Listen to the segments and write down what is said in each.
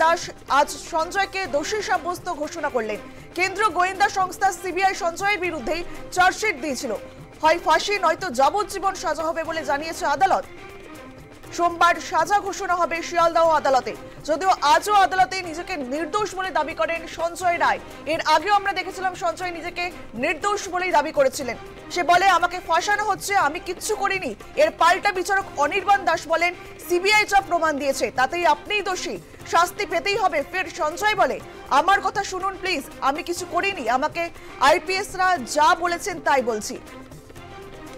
দাস আজ সঞ্জয়কে দোষী সাব্যস্ত ঘোষণা করলেন। কেন্দ্রীয় গোয়েন্দা সংস্থা সিবিআই সঞ্জয়ের বিরুদ্ধে চার্জশিট দিয়েছিল। হয় ফাঁসি নয়তো যাবজ্জীবন সাজা হবে বলে জানিয়েছে আদালত। সোমবার সাজা ঘোষণা হবে শিয়ালদহ আদালতে। যদিও আজও আদালতে নিজেকে নির্দোষ বলে দাবি করেন সঞ্জয় রায়। এর আগেও আমরা দেখেছিলাম সঞ্জয় নিজেকে নির্দোষ বলেই দাবি করেছিলেন। সে বলে আমাকে ফাঁসানো হচ্ছে, আমি কিচ্ছু করিনি। এর পাল্টা বিচারক অনির্বাণ দাস বলেন সিবিআই যা প্রমাণ দিয়েছে তাতেই আপনিই দোষী, শাস্তি পেতেই হবে। ফের সঞ্জয় বলে আমার কথা শুনুন প্লিজ, আমি কিছু করিনি, আমাকে আইপিএসরা যা বলেছেন তাই বলছি,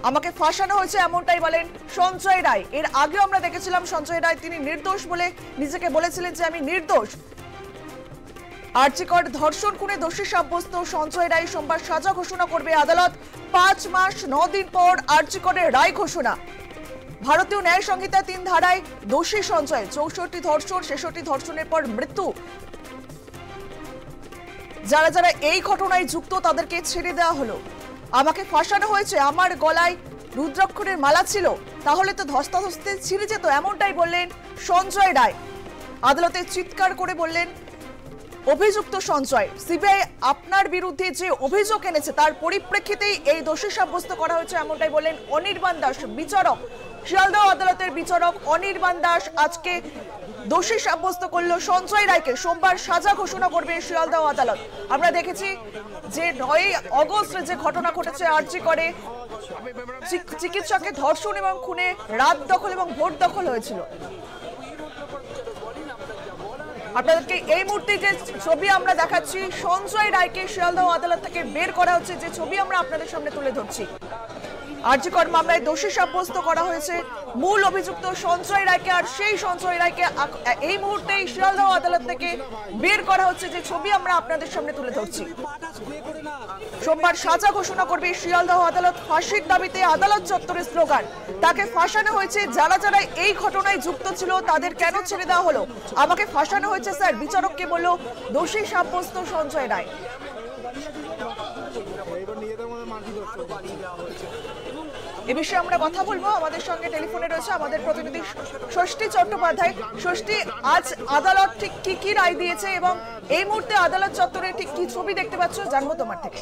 আমাকে ফাঁসানো হয়েছে, এমনটাই বলেন সঞ্জয় রায়। এর আগেও আমরা দেখেছিলাম সঞ্জয় রায় তিনি নির্দোষ বলে নিজেকে বলেছিলেন যে আমি নির্দোষ। আর্জিকর ধর্ষণ খুনে দোষী সাব্যস্ত সঞ্জয় রায় সোমবার সাজা ঘোষণা করবে আদালত। 5 মাস 9 দিন পর আর্জিকরের রায় ঘোষণা। ভারতীয় ন্যায় সংহিতা 3 ধারায় দোষী সঞ্জয়। 64 ধর্ষণ, 66 ধর্ষণের পর মৃত্যু। যারা যারা এই ঘটনায় যুক্ত তাদেরকে ছেড়ে দেওয়া হলো। আমাকে ফাঁসানো হয়েছে, আমার গলায় রুদ্রাক্ষরের মালা ছিল, তাহলে তো ধস্তাধস্তি ছিঁড়ে যেত, এমনটাই বললেন সঞ্জয় রায়। আদালতে চিৎকার করে বললেন অভিযুক্ত সঞ্জয়, সিবিআই আপনার বিরুদ্ধে যে অভিযোগ এনেছে তার পরিপ্রেক্ষিতেই এই দোষী সাব্যস্ত করা হয়েছে, এমনটাই বললেন অনির্বাণ দাস বিচারক। শিয়ালদহ আদালতের বিচারক অনির্বাণ দাস আজকে দোষী সাব্যস্ত করলো সঞ্জয় রায়কে। সোমবার সাজা ঘোষণা করবে শিয়ালদহ আদালত। আমরা দেখেছি যে 9 আগস্ট যে ঘটনা ঘটেছে আরজি করে চিকিৎসককে ধর্ষণ এবং খুনে রাত দখল এবং ভোট দখল হয়েছিল। আপনাদেরকে এই মুহূর্তে যে ছবি আমরা দেখাচ্ছি, সঞ্জয় রায়কে শিয়ালদহ আদালত থেকে বের করা হচ্ছে, যে ছবি আমরা আপনাদের সামনে তুলে ধরছি। আরজিকর মামলায় দোষী সাব্যস্ত করা হয়েছে মূল অভিযুক্ত সঞ্জয় রায়কে, আর সেই সঞ্জয় রায়কে এই মুহূর্তেই শিয়ালদহ আদালত থেকে বের করা হচ্ছে, যে ছবি আমরা আপনাদের সামনে তুলে ধরছি। সোমবার সাজা ঘোষণা করবে শিয়ালদহ আদালত। ফাঁসির দাবিতে আদালত চত্বরে স্লোগান। তাকে ফাঁসানো হয়েছে, যারা যারা এই ঘটনায় যুক্ত ছিল তাদের কেন ছেড়ে দেওয়া হলো? আমাকে ফাঁসানো হয়েছে স্যার, বিচারককে বলল দোষী সাব্যস্ত সঞ্জয় রায়। এ বিষয়ে আমরা কথা বলবো। আমাদের সঙ্গে টেলিফোনে রয়েছে আমাদের প্রতিনিধি ষষ্ঠী চট্টোপাধ্যায়। ষষ্ঠী, আজ আদালত ঠিক কি কি রায় দিয়েছে এবং এই মুহূর্তে আদালত চত্বরে ঠিক কি ছবি দেখতে পাচ্ছ, জানবো তোমার থেকে।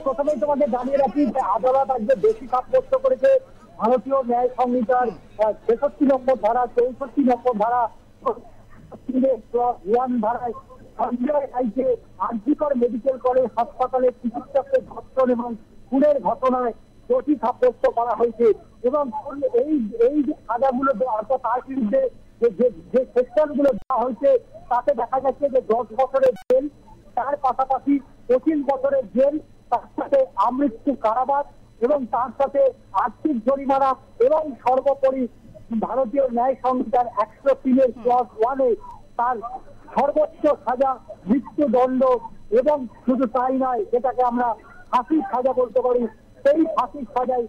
প্রথমেই তোমাকে জানিয়ে রাখি যে আদালত আজকে দোষী সাব্যস্ত করেছে ভারতীয় ন্যায় সংহিতার 66 নম্বর ধারা, 64 নম্বর ধারা, 1 ধারায় সঞ্জয় রায়কে আরজিকর মেডিকেল কলেজ হাসপাতালে চিকিৎসকদের ধর্ষণ এবং খুনের ঘটনায় দোষী সাব্যস্ত করা হয়েছে। এবং এই যে সাজাগুলো অর্থাৎ তার বিরুদ্ধে যে সেকশনগুলো দেওয়া হয়েছে তাতে দেখা যাচ্ছে যে 10 বছরের জেল, তার পাশাপাশি 25 বছরের জেল, তার সাথে আমৃত্যু কারাবাস এবং তার সাথে আর্থিক জরিমানা এবং সর্বোপরি ভারতীয় ন্যায় সংহিতার 103 ক্লজ 1-এ তার সর্বোচ্চ সাজা মৃত্যুদণ্ড। এবং শুধু তাই নয়, যেটাকে আমরা ফাঁসির সাজা বলতে পারি, সেই ফাঁসির সাজায়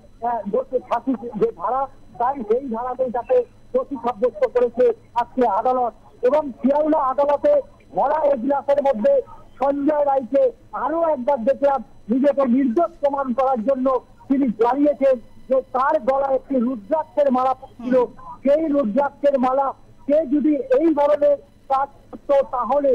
ফাঁসির যে ধারা, তাই সেই ধারাতেই তাকে দোষী সাব্যস্ত করেছে আজকে আদালত। এবং শিয়ালদহ আদালতে ভরা এজলাসের মধ্যে সঞ্জয় রায়কে আরো একবার দেখলাম নিজেকে নির্দোষ প্রমাণ করার জন্য তিনি জানিয়েছেন যে তার গলায় একটি রুদ্রাক্ষের মালা ছিল, সেই রুদ্রাক্ষের মালা সে যদি এই ধরনের কাজ করতো তাহলে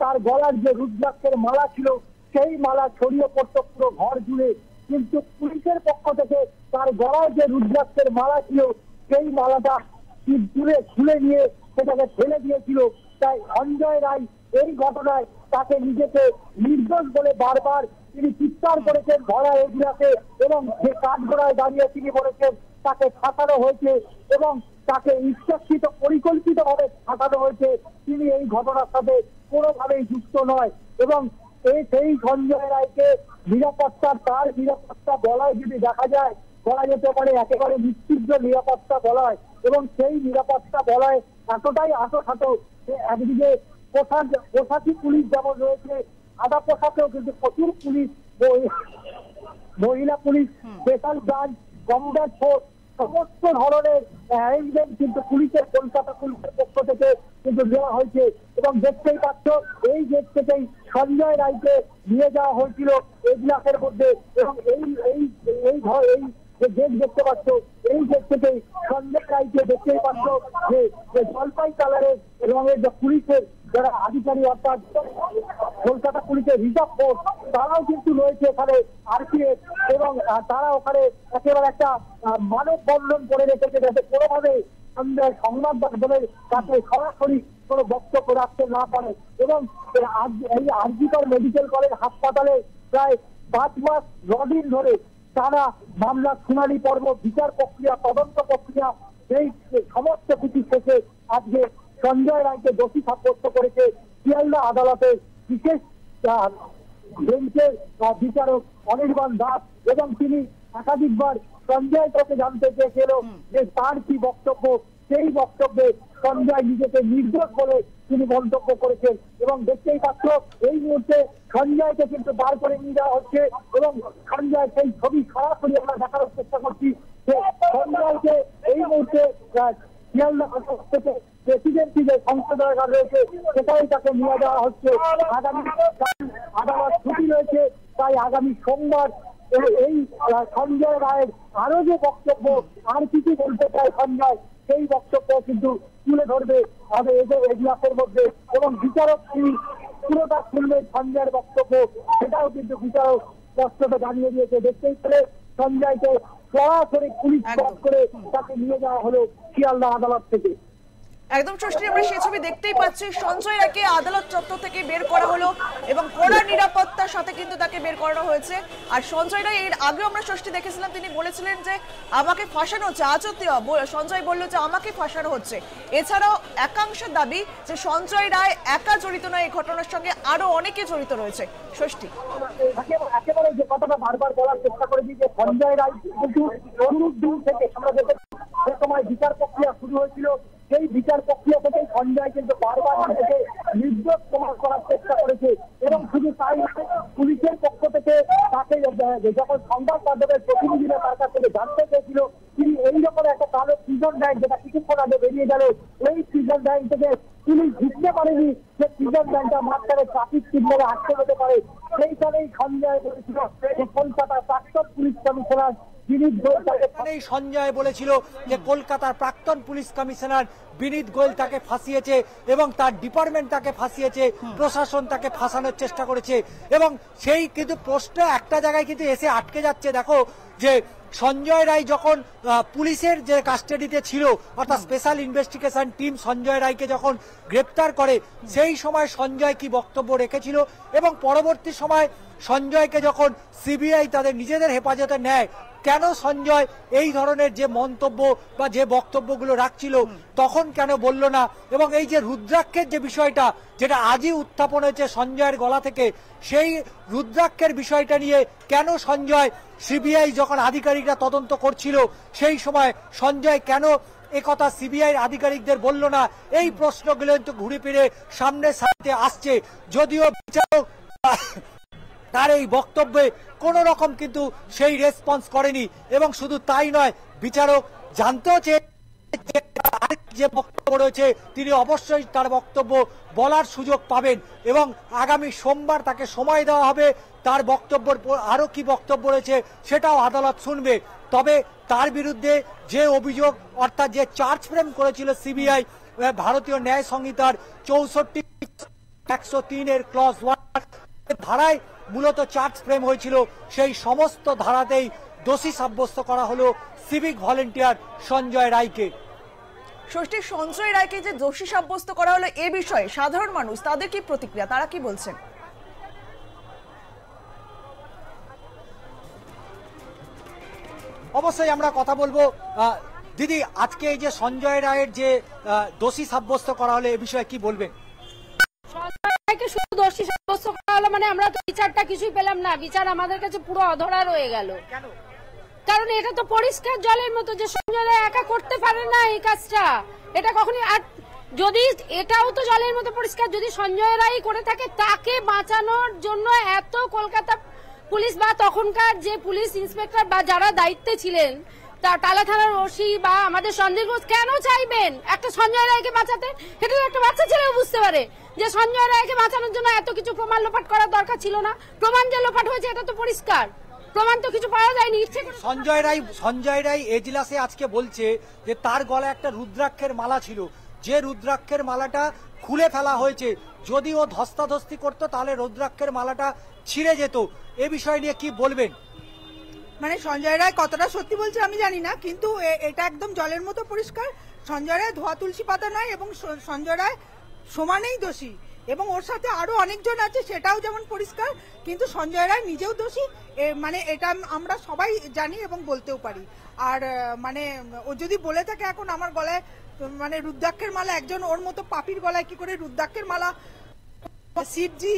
তার গলার যে রুদ্রাক্ষের মালা ছিল সেই মালা ছড়িয়ে পড়তো পুরো ঘর জুড়ে। কিন্তু পুলিশের পক্ষ থেকে তার গলায় যে রুদ্রাক্ষের মালা ছিল সেই মালাটা দূরে খুলে নিয়ে সেটাকে ফেলে দিয়েছিল। তাই সঞ্জয় রায় এই ঘটনায় তাকে নিজেকে নির্দোষ বলে বারবার তিনি চিৎকার করেছেন ভরা এজলাসে, এবং যে কাঠগড়ায় দাঁড়িয়ে তিনি বলেছেন তাকে ফাঁসানো হয়েছে এবং তাকে ইচ্ছাকৃত পরিকল্পিতভাবে ফাঁসানো হয়েছে, তিনি এই ঘটনার সাথে কোনোভাবেই যুক্ত নয়। এবং সেই সঞ্জয় রায়কে তার নিরাপত্তা বলায় যদি দেখা যায়, বলা যেতে পারে একেবারে নিশ্চিত নিরাপত্তা বলায়। এবং সেই নিরাপত্তা বলায় এতটাই আটোসাটো যে একদিকে পোশাকি পুলিশ যেমন রয়েছে, আধা পোশাকেও কিন্তু প্রচুর পুলিশ, মহিলা police, special branch, combat force, সমস্ত ধরনের অ্যারেঞ্জমেন্ট কিন্তু কলকাতা পুলিশের পক্ষ থেকে কিন্তু দেওয়া হয়েছে। এবং দেখতেই পাচ্ছ এই গেট থেকেই সঞ্জয় রায়কে নিয়ে যাওয়া হয়েছিল এজলাসের মধ্যে। এবং এই যে গেট দেখতে পাচ্ছ, এই গেট থেকেই সঞ্জয় রায়কে দেখতেই পাচ্ছ যে যে জলপাই কালারের রঙের যে পুলিশের যারা আধিকারিক অর্থাৎ কলকাতা পুলিশের রিজার্ভ ফোর্স তারাও কিন্তু রয়েছে এখানে আরপিএফ, এবং তারা ওখানে একেবারে একটা মানববন্ধন করে রেখেছে যাতে কোনোভাবে সংবাদ মাধ্যমের কাছে সরাসরি কোনো বক্তব্য রাখতে না পারে। এবং এই আরজিকর মেডিকেল কলেজ হাসপাতালে প্রায় 5 মাস 9 দিন ধরে তারা মামলার শুনানি পর্ব, বিচার প্রক্রিয়া, তদন্ত প্রক্রিয়া এই সমস্ত কিছু শেষে আজকে সঞ্জয় রায়কে দোষী সাব্যস্ত করেছে শিয়ালদা আদালতের বিশেষ বেঞ্চের বিচারক অনির্বাণ দাস। এবং তিনি একাধিকবার সঞ্জয় কাছে জানতে চেয়েছিল যে তার কি বক্তব্য, সেই বক্তব্যে সঞ্জয় নিজেকে নির্দোষ বলে তিনি মন্তব্য করেছেন। এবং দেখতেই পাচ্ছ এই মুহূর্তে সঞ্জয়কে কিন্তু বার করে নিয়ে যাওয়া হচ্ছে এবং সঞ্জয় সেই ছবি সরাসরি আমরা দেখানোর চেষ্টা করছি যে সঞ্জয়কে এই মুহূর্তে শিয়ালদা থেকে প্রেসিডেন্সি যে সংসদাগার রয়েছে সেটাই তাকে নিয়ে যাওয়া হচ্ছে। আগামী আদালত ছুটি রয়েছে, তাই আগামী সোমবার এই সঞ্জয় রায়ের আরো যে বক্তব্য, আর কিছু বলতে চায় সঞ্জয়, সেই বক্তব্য কিন্তু তুলে ধরবে হবে এজলাসের মধ্যে। এবং বিচারক তিনি পুরোটা শুনবেন সঞ্জয়ের বক্তব্য, সেটাও কিন্তু বিচারক স্পষ্টতা জানিয়ে দিয়েছে। দেখতেই পেলে সঞ্জয়কে সরাসরি পুলিশ করে তাকে নিয়ে যাওয়া হলো শিয়ালদা আদালত থেকে। একদম ষষ্ঠী, আমরা সেই ছবি দেখতেই পাচ্ছি। সঞ্জয় রায়কে আদালত চত্বর থেকে বের করা হলো এবং কড়া নিরাপত্তার সাথে কিন্তু তাকে বের করানো হয়েছে। আর সঞ্জয় রায় এর আগে আমরা ষষ্ঠী দেখেছিলাম, তিনি বলেছিলেন যে আমাকে ফাঁসানো হচ্ছে। আজও সঞ্জয় বলল যে আমাকে ফাঁসানো হচ্ছে। এছাড়াও একাংশের দাবি যে সঞ্জয় রায় একা জড়িত নয়, এই ঘটনার সঙ্গে আরো অনেকে জড়িত রয়েছে। ষষ্ঠী, একেবারে যে কথাটা বারবার বলার চেষ্টা করেছি যে সঞ্জয় রায় কিন্তু অনুরূপ দিন থেকে আমরা দেখেছি সে সময় বিচার প্রক্রিয়া শুরু হয়েছিল, সেই বিচার প্রক্রিয়া থেকে সঞ্জয় কিন্তু বারবার নিজেকে নির্দোষ প্রমাণ করার চেষ্টা করেছে। এবং শুধু তাই পুলিশের পক্ষ থেকে তাকে যখন সংবাদ মাধ্যমের প্রতিনিধিরা তার কাছ থেকে জানতে চেয়েছিল, তিনি এইরকম একটা কালো প্রিজন ব্যাংক যেটা কিছুক্ষণ আগে বেরিয়ে গেল, এই প্রিজন ব্যাংক থেকে পুলিশ বুঝতে পারেনি যে প্রিজন ব্যাংকটা মাঝখানে ট্রাফিক সিগন্যালে আটকে যেতে পারে। সেইখানেই সঞ্জয় বলেছিল যে কলকাতার প্রাক্তন পুলিশ কমিশনার সঞ্জয় বলেছিল যে কলকাতার প্রাক্তন পুলিশ কমিশনার বিনীত গোয়েল তাকে ফাঁসিয়েছে এবং তার ডিপার্টমেন্ট তাকে ফাঁসিয়েছে, প্রশাসন তাকে ফাঁসানোর চেষ্টা করেছে। এবং সেই কিন্তু প্রশ্ন একটা জায়গায় কিন্তু এসে আটকে যাচ্ছে। দেখো যে সঞ্জয় রায় যখন পুলিশের যে কাস্টাডিতে ছিল, অর্থাৎ স্পেশাল ইনভেস্টিগেশন টিম সঞ্জয় রায়কে যখন গ্রেপ্তার করে, সেই সময় সঞ্জয় কি বক্তব্য রেখেছিল এবং পরবর্তী সময় সঞ্জয়কে যখন সিবিআই তাদের নিজেদের হেফাজতে নেয়, কেন সঞ্জয় এই ধরনের যে মন্তব্য বা যে বক্তব্যগুলো রাখছিল তখন কেন বলল না? এবং এই যে রুদ্রাক্ষের যে বিষয়টা যেটা আজই উত্থাপন হয়েছে সঞ্জয়ের গলা থেকে, সেই রুদ্রাক্ষের বিষয়টা নিয়ে কেন সঞ্জয়, সিবিআই যখন আধিকারিকরা তদন্ত করছিল সেই সময় সঞ্জয় কেন একথা সিবিআইয়ের আধিকারিকদের বলল না? এই প্রশ্নগুলো কিন্তু ঘুরে ফিরে সামনে সামনে আসছে। যদিও বিচারক তার এই বক্তব্যে কোন রকম কিন্তু সেই রেসপন্স করেনি। এবং শুধু তাই নয়, বিচারক জানতেও চেয়ে যে বক্তব্য রয়েছে তিনি অবশ্যই তার বক্তব্য বলার সুযোগ পাবেন এবং আগামী সোমবার তাকে সময় দেওয়া হবে। তার বক্তব্যের আরো কি বক্তব্য রয়েছে সেটাও আদালত শুনবে। তবে তার বিরুদ্ধে যে অভিযোগ, অর্থাৎ যে চার্জ ফ্রেম করেছিল সিবিআই ভারতীয় ন্যায় সংহিতার 64-103 ক্লজ 1 ধারায় মূলত চার্জ ফ্রেম হয়েছিল, সেই সমস্ত ধারাতেই দোষী সাব্যস্ত করা হলো সিভিক ভলেন্টিয়ার সঞ্জয় রায়কে। ষষ্ঠী, সঞ্জয় রায়কে যে দোষী সাব্যস্ত করা হলো এ বিষয়ে সাধারণ মানুষ তাদের কি প্রতিক্রিয়া, তারা কি বলছেন? অবশ্যই আমরা কথা বলবো। দিদি, আজকে এই যে সঞ্জয় রায়ের যে দোষী সাব্যস্ত করা হলো এ বিষয়ে কি বলবেন? শুধু দোষী সাব্যস্ত করা হলো মানে আমরা তো বিচারটা কিছুই পেলাম না। বিচার আমাদের কাছে পুরো অধরা রয়ে গেল। কারণ এটা তো পরিষ্কার জলের মতো যে সঞ্জয় রায় একা করতে পারে না এই কাজটা। এটা কখনই, আর যদি এটাও তো জলের মতো পরিষ্কার, যদি সঞ্জয় রায় করে থাকে তাকে বাঁচানোর জন্য এত কলকাতা পুলিশ বা তখনকার যে পুলিশ ইন্সপেক্টর বা যারা দায়িত্বে ছিলেন, টালা থানার ওসি বা আমাদের সঞ্জয় ঘোষ কেন চাইবেন একটা সঞ্জয় রায়কে বাঁচাতে? এটা একটা বাচ্চা ছেলেও বুঝতে পারে যে সঞ্জয় রায়কে বাঁচানোর জন্য এত কিছু প্রমাণ লোপাট করার দরকার ছিল না। প্রমাণ যে লোপাট হয়েছে এটা তো পরিষ্কার, প্রমাণ তো কিছু পাওয়া যায়নি। সঞ্জয় রায় এজলাসে আজকে বলছে যে তার গলায় একটা রুদ্রাক্ষের মালা ছিল, যে রুদ্রাক্ষের মালাটা খুলে ফেলা হয়েছে, যদি ও ধস্তাধস্তি করতো তাহলে রুদ্রাক্ষের মালাটা ছিঁড়ে যেত। এ বিষয় নিয়ে কি বলবেন? মানে সঞ্জয় রায় কতটা সত্যি বলছে আমি জানি না, কিন্তু এটা একদম জলের মতো পরিষ্কার। সঞ্জয় রায় ধোয়া তুলসী পাতা নয়, এবং সঞ্জয় রায় সমানেই দোষী, এবং ওর সাথে আরো অনেকজন আছে সেটাও যেমন পরিষ্কার, কিন্তু সঞ্জয় রায় নিজেও দোষী। মানে এটা আমরা সবাই জানি এবং বলতেও পারি। আর মানে ও যদি বলে থাকে এখন আমার গলায় মানে রুদ্রাক্ষের মালা, একজন ওর মতো পাপির গলায় কি করে রুদ্রাক্ষের মালা, শিবজি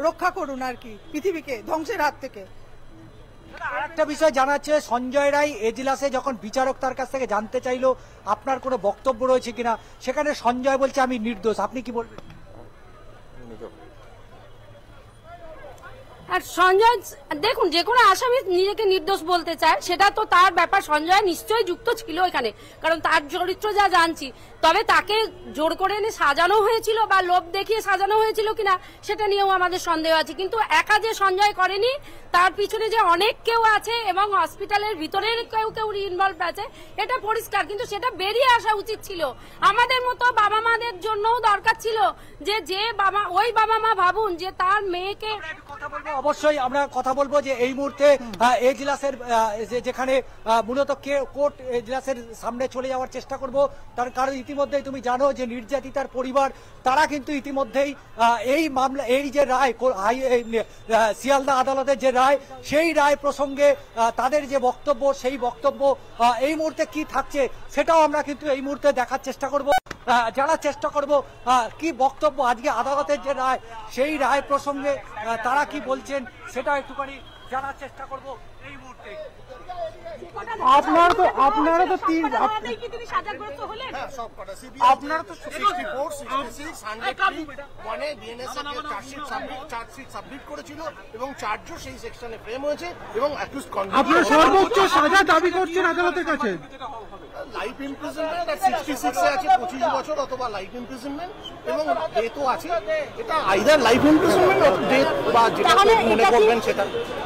রক্ষা করুন আর কি পৃথিবীকে ধ্বংসের হাত থেকে। আরেকটা বিষয় জানাচ্ছে, সঞ্জয় রায় এজলাসে যখন বিচারক তার কাছ থেকে জানতে চাইলো আপনার কোনো বক্তব্য রয়েছে কিনা, সেখানে সঞ্জয় বলছে আমি নির্দোষ। আপনি কি বলবেন? আর সঞ্জয় দেখুন, যে কোনো আসামি নিজেকে নির্দোষ বলতে চায় সেটা তো তার ব্যাপার। সঞ্জয় নিশ্চয়ই যুক্ত ছিল এখানে, কারণ তার চরিত্র যা জানছি। তবে তাকে জোর করে এনে সাজানো হয়েছিল বা লোভ দেখিয়ে সাজানো হয়েছিল কিনা সেটা নিয়েও আমাদের সন্দেহ আছে। কিন্তু একা যে সঞ্জয় করেনি, তার পিছনে যে অনেক কেউ আছে এবং হসপিটালের ভিতরের কেউ ইনভলভ আছে এটা পরিষ্কার। কিন্তু সেটা বেরিয়ে আসা উচিত ছিল। আমাদের মতো বাবা মাদের জন্যও দরকার ছিল যে বাবা, ওই বাবা মা ভাবুন যে তার মেয়েকে। অবশ্যই আমরা কথা বলবো যে এই মুহূর্তে এজলাসের যেখানে মূলত কোর্ট এজলাসের সামনে চলে যাওয়ার চেষ্টা করব। তার কারণ ইতিমধ্যেই তুমি জানো যে নির্যাতিতার পরিবার তারা কিন্তু ইতিমধ্যেই এই মামলা, এই যে রায় শিয়ালদা আদালতের যে রায়, সেই রায় প্রসঙ্গে তাদের যে বক্তব্য, সেই বক্তব্য এই মুহূর্তে কি থাকছে সেটাও আমরা কিন্তু এই মুহূর্তে দেখার চেষ্টা করব, জানার চেষ্টা করব কি বক্তব্য আজকে আদালতের যে রায়, সেই রায় প্রসঙ্গে তারা কি বলছেন সেটা একটুখানি জানার চেষ্টা করব এই মুহূর্তে। আপনারা তো আপনারা তো 64 66 100 বিএনএস চার্জশিট সাবমিট করেছিল এবং চার্জও সেই সেকশনে ফ্রেম হয়েছে এবং অ্যাকিউজড কনভিক্ট। আপনারা সর্বোচ্চ সাজা দাবি করছেন আদালতের কাছে? লাইফ ইমপ্রিজনমেন্ট আর 66 এ আছে 25 বছর অথবা লাইফ ইমপ্রিজনমেন্ট, এবং ডেথও আছে। এটা আইদার লাইফ ইমপ্রিজনমেন্ট অথবা ডেথ বা যেটা মনে করবেন সেটা।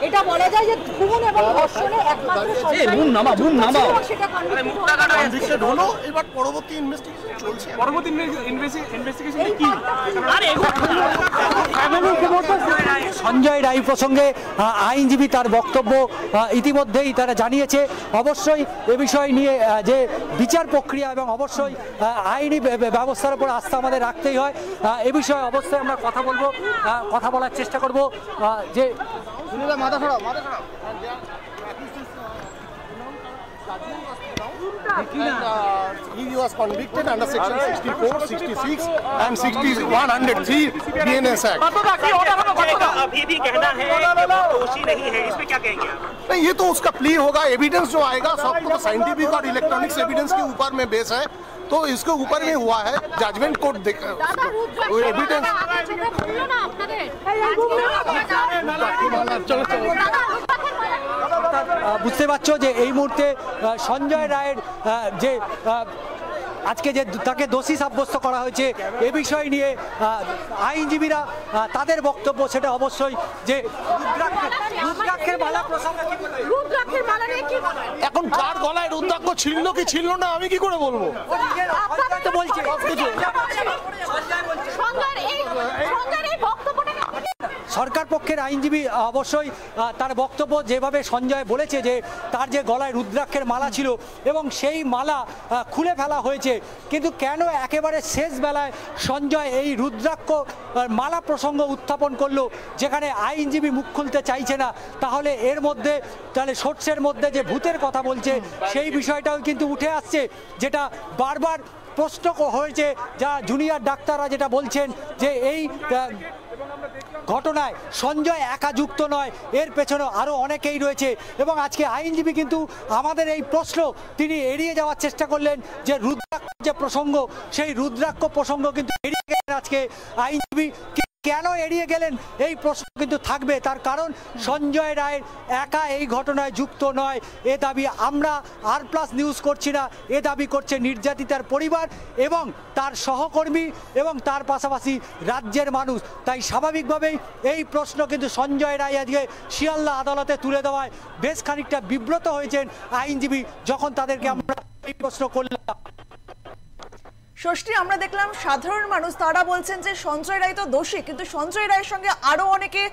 এটা বলা যায় যে খুন এবং ধর্ষণে একমাত্র কনভিক্টেড হলো। এবার পরবর্তী ইনভেস্টিগেশন চলছে। পরবর্তী ইনভেস্টিগেশন কি? সঞ্জয় রায় প্রসঙ্গে আইনজীবী তার বক্তব্য ইতিমধ্যেই তারা জানিয়েছে। অবশ্যই এ বিষয় নিয়ে যে বিচার প্রক্রিয়া এবং অবশ্যই আইনি ব্যবস্থার উপর আস্থা আমাদের রাখতেই হয়, এ বিষয়ে অবশ্যই আমরা কথা বলার চেষ্টা করব। যে মাথা সরাও। He was convicted under section 64, 66 and 103 BNS Act. अभी भी कहना है कि वो दोषी नहीं है, इस पे क्या कहेंगे आप? नहीं, ये तो उसका प्ली होगा, एविडेंस जो आएगा सब तो साइंटिफिक और इलेक्ट्रॉनिक्स एविडेंस के ऊपर में बेस है, तो इसके ऊपर में हुआ है। जजमेंट कोर्ट एविडेंस বুঝতে পারছো যে এই মুহূর্তে সঞ্জয় রায়ের যে আজকে যে তাকে দোষী সাব্যস্ত করা হয়েছে, এ বিষয় নিয়ে আইনজীবীরা তাদের বক্তব্য সেটা অবশ্যই যে রুদ্রাক্ষের মালা প্রসঙ্গে এখন কার গলায় রুদ্রাক্ষ ছিল কি ছিল না আমি কি করে বলবো? বলছে সরকার পক্ষের আইনজীবী অবশ্যই তার বক্তব্য যেভাবে সঞ্জয় বলেছে যে তার যে গলায় রুদ্রাক্ষের মালা ছিল এবং সেই মালা খুলে ফেলা হয়েছে, কিন্তু কেন একেবারে শেষ বেলায় সঞ্জয় এই রুদ্রাক্ষ মালা প্রসঙ্গ উত্থাপন করলো, যেখানে আইনজীবী মুখ খুলতে চাইছে না, তাহলে এর মধ্যে তাহলে সোর্সের মধ্যে যে ভূতের কথা বলছে সেই বিষয়টাও কিন্তু উঠে আসছে, যেটা বারবার প্রশ্ন হয়েছে। যা জুনিয়র ডাক্তাররা যেটা বলছেন যে এই ঘটনায় সঞ্জয় একা যুক্ত নয়, এর পেছনে আরো অনেকেই রয়েছে। এবং আজকে আইনজীবী কিন্তু আমাদের এই প্রশ্ন তিনি এড়িয়ে যাওয়ার চেষ্টা করলেন যে রুদ্রাক্ষ যে প্রসঙ্গ, সেই রুদ্রাক্ষ প্রসঙ্গ কিন্তু এড়িয়ে গেলেন আজকে আইনজীবী। কেন এড়িয়ে গেলেন এই প্রশ্ন কিন্তু থাকবে, তার কারণ সঞ্জয় রায়ের একা এই ঘটনায় যুক্ত নয়, এ দাবি আমরা আর+ নিউজ করছি না, এ দাবি করছে নির্যাতিতার পরিবার এবং তার সহকর্মী এবং তার পাশাপাশি রাজ্যের মানুষ। তাই স্বাভাবিকভাবেই এই প্রশ্ন কিন্তু সঞ্জয় রায় আজকে শিয়ালদা আদালতে তুলে দেওয়ায় বেশ খানিকটা বিব্রত হয়েছেন আইনজীবী যখন তাদেরকে আমরা এই প্রশ্ন করলাম। ষষ্ঠী, আমরা দেখলাম সাধারণ মানুষ তারা বলছেন যে সঞ্জয় রায় তো দোষী, কিন্তু সঞ্জয় রায়ের সঙ্গে আরো অনেকে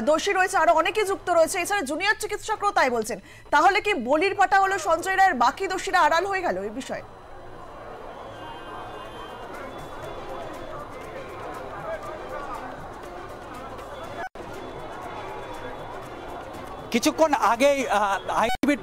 দোষী রয়েছে, আরো অনেকে যুক্ত রয়েছে, এছাড়া জুনিয়র চিকিৎসকরাও তাই বলছেন। তাহলে কি বলির পাটা হলো সঞ্জয় রায়ের, বাকি দোষীরা আড়াল হয়ে গেল এই বিষয়ে? কিছুক্ষণ আগেই আইনজীবীর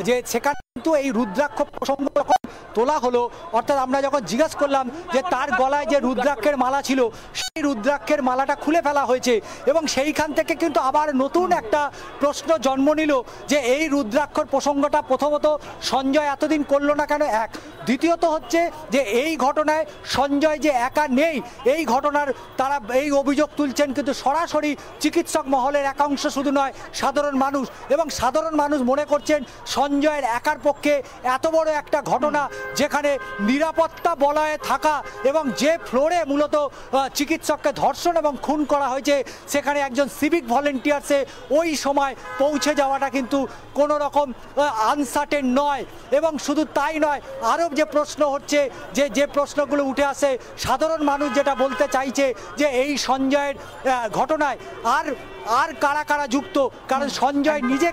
যে সেখানে কিন্তু এই রুদ্রাক্ষ প্রসঙ্গ যখন তোলা হলো, অর্থাৎ আমরা যখন জিজ্ঞাসা করলাম যে তার গলায় যে রুদ্রাক্ষের মালা ছিল সেই রুদ্রাক্ষের মালাটা খুলে ফেলা হয়েছে, এবং সেইখান থেকে কিন্তু আবার নতুন একটা প্রশ্ন জন্ম নিল যে এই রুদ্রাক্ষর প্রসঙ্গটা প্রথমত সঞ্জয় এতদিন করলো না কেন, এক। দ্বিতীয়ত হচ্ছে যে এই ঘটনায় সঞ্জয় যে একা নেই, এই ঘটনার তারা এই অভিযোগ তুলছেন কিন্তু সরাসরি চিকিৎসক মহলের একাংশ, শুধু নয় সাধারণ মানুষ, এবং সাধারণ মানুষ মনে করছেন সঞ্জয়ের একার পক্ষে এত বড় একটা ঘটনা, যেখানে নিরাপত্তা বলয়ে থাকা এবং যে ফ্লোরে মূলত চিকিৎসককে ধর্ষণ এবং খুন করা হয়েছে সেখানে একজন সিভিক ভলেন্টিয়ার্সে ওই সময় পৌঁছে যাওয়াটা কিন্তু কোনো রকম আনসার্টেন নয়। এবং শুধু তাই নয়, আরও যে প্রশ্ন হচ্ছে, যে প্রশ্নগুলো উঠে আসে, সাধারণ মানুষ যেটা বলতে চাইছে যে এই সঞ্জয়ের ঘটনায় আর কারা কারা যুক্ত, কারণ সঞ্জয় নিজে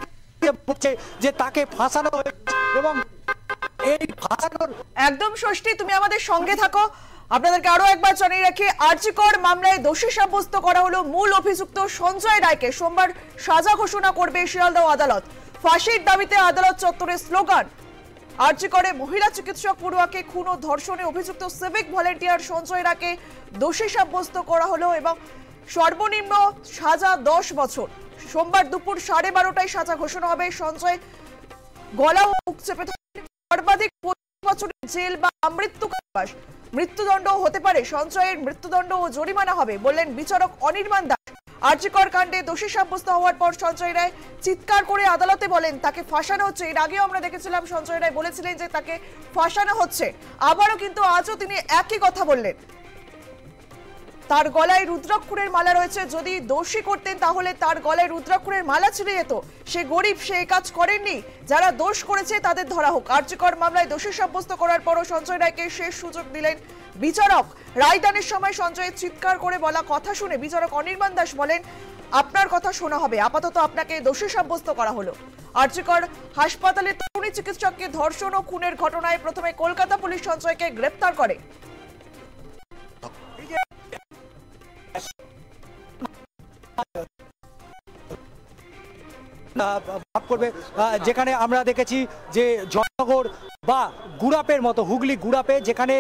বলছে যে তাকে ফাঁসানো হয়েছে এবং এই ফাঁসানোর একদম। ষষ্ঠী, তুমি আমাদের সঙ্গে থাকো, আপনাদেরকে আরো একবার জানিয়ে রাখি, আরজি কর মামলায় দোষী সাব্যস্ত করা হলো মূল অভিযুক্ত সঞ্জয় রায়কে। সোমবার সাজা ঘোষণা করবে শিয়ালদহ আদালত। ফাঁসির দাবিতে আদালত চত্বরে স্লোগান। আরজি করে মহিলা চিকিৎসক পড়ুয়াকে খুন ও ধর্ষণে অভিযুক্ত সিভিক ভলেন্টিয়ার সঞ্জয় রায়কে দোষী সাব্যস্ত করা হলো এবং সর্বনিম্ন সাজা 10 বছর। সোমবার দুপুর 12:30টায় সাজা ঘোষণা হবে। সঞ্জয় গলা ও মুখ চেপে সর্বাধিক 25 বছরের জেল বা আমৃত্যু কারাবাস, মৃত্যুদণ্ড হতে পারে। সঞ্জয়ের মৃত্যুদণ্ড ও জরিমানা হবে বললেন বিচারক অনির্বাণ দাস। আরজিকর কাণ্ডে দোষী সাব্যস্ত হওয়ার পর সঞ্জয় রায় চিৎকার করে আদালতে বলেন তাকে ফাঁসানো হচ্ছে। এর আগেও আমরা দেখেছিলাম সঞ্জয় রায় বলেছিলেন যে তাকে ফাঁসানো হচ্ছে, আবারও কিন্তু আজও তিনি একই কথা বললেন। তার গলায় রুদ্রাক্ষরের মালা রয়েছে, যদি দোষী করতেন তাহলে তার গলায় রুদ্রাক্ষরের মালা ছিঁড়ে যেত। সে গরিব, সে কাজ করেননি, যারা দোষ করেছে তাদের ধরা হোক। আরজিকর মামলায় দোষী সাব্যস্ত করার পরও সঞ্জয় রায়কে শেষ সুযোগ দিলেন বিচারক। রায়দানের সময় সঞ্জয়ের চিৎকার করে বলা কথা শুনে বিচারক অনির্বাণ দাস বলেন, আপনার কথা শোনা হবে, আপাতত আপনাকে দোষী সাব্যস্ত করা হলো। আরজিকর হাসপাতালে তরুণী চিকিৎসককে ধর্ষণ ও খুনের ঘটনায় প্রথমে কলকাতা পুলিশ সঞ্জয়কে গ্রেপ্তার করে। ভাব করবে, যেখানে আমরা দেখেছি যে জয়নগর বা গুড়াপের মতো, হুগলি গুড়াপে যেখানে